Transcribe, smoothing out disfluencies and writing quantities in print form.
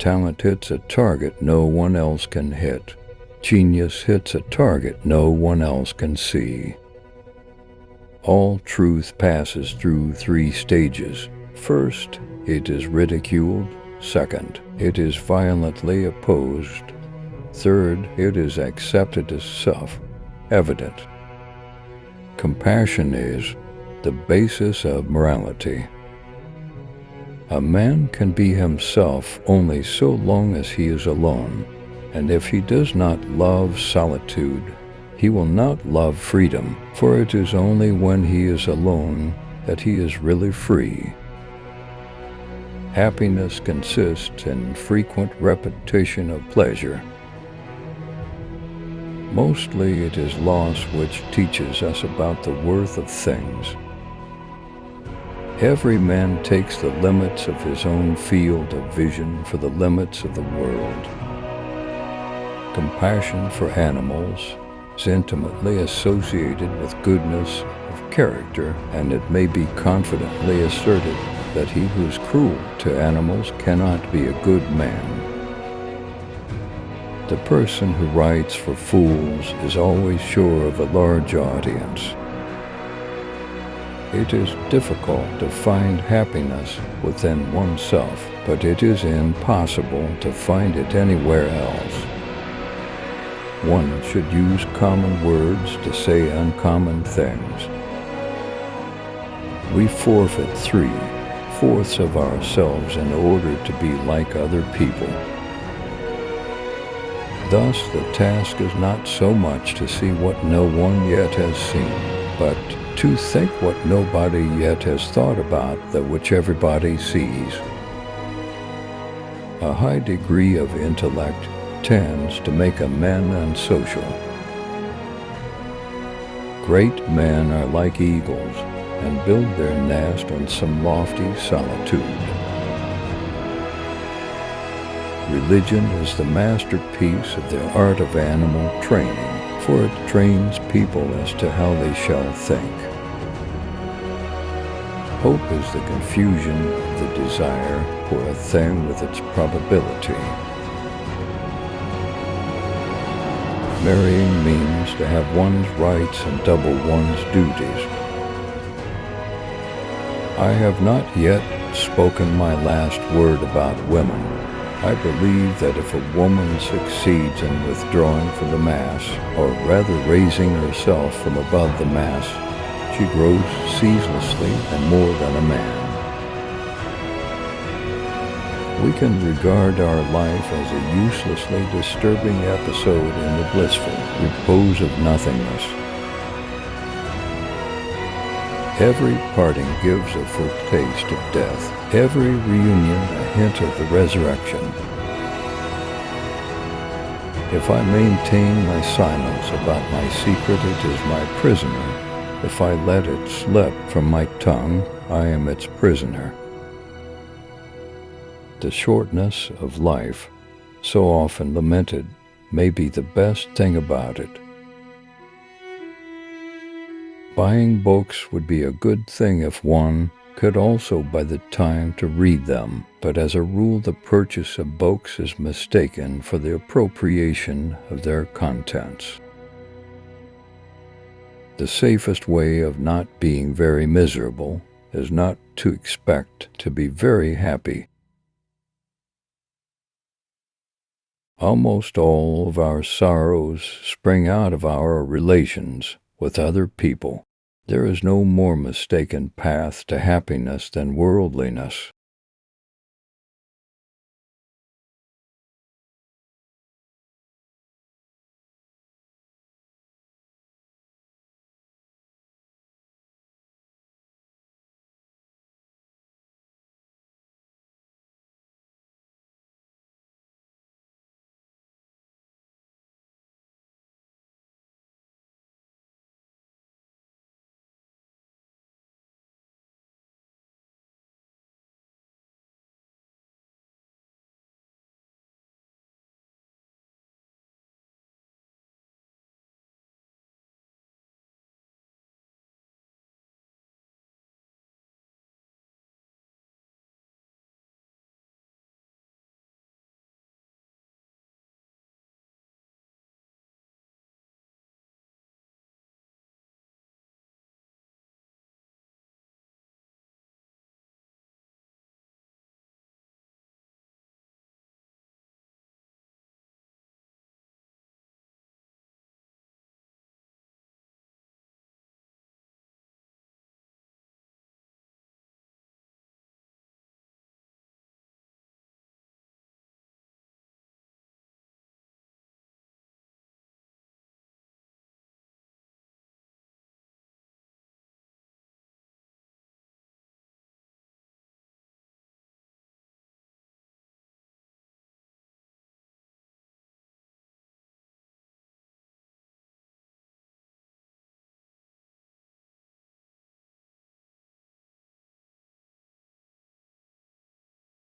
Talent hits a target no one else can hit. Genius hits a target no one else can see. All truth passes through 3 stages. First, it is ridiculed. Second, it is violently opposed. Third, it is accepted as self-evident. Compassion is the basis of morality. A man can be himself only so long as he is alone, and if he does not love solitude, he will not love freedom, for it is only when he is alone that he is really free. Happiness consists in frequent repetition of pleasure. Mostly it is loss which teaches us about the worth of things. Every man takes the limits of his own field of vision for the limits of the world. Compassion for animals is intimately associated with goodness of character, and it may be confidently asserted that he who is cruel to animals cannot be a good man. The person who writes for fools is always sure of a large audience. It is difficult to find happiness within oneself, but it is impossible to find it anywhere else. One should use common words to say uncommon things. We forfeit 3/4 of ourselves in order to be like other people. Thus, the task is not so much to see what no one yet has seen, but to think what nobody yet has thought about that which everybody sees. A high degree of intellect tends to make a man unsocial. Great men are like eagles and build their nest on some lofty solitude. Religion is the masterpiece of the art of animal training, for it trains people as to how they shall think. Hope is the confusion of the desire for a thing with its probability. Marrying means to have one's rights and double one's duties. I have not yet spoken my last word about women. I believe that if a woman succeeds in withdrawing from the mass, or rather raising herself from above the mass, she grows ceaselessly and more than a man. We can regard our life as a uselessly disturbing episode in the blissful repose of nothingness. Every parting gives a foretaste of death, every reunion a hint of the resurrection. If I maintain my silence about my secret, it is my prisoner. If I let it slip from my tongue, I am its prisoner. The shortness of life, so often lamented, may be the best thing about it. Buying books would be a good thing if one could also buy the time to read them, but as a rule the purchase of books is mistaken for the appropriation of their contents. The safest way of not being very miserable is not to expect to be very happy. Almost all of our sorrows spring out of our relations with other people. There is no more mistaken path to happiness than worldliness.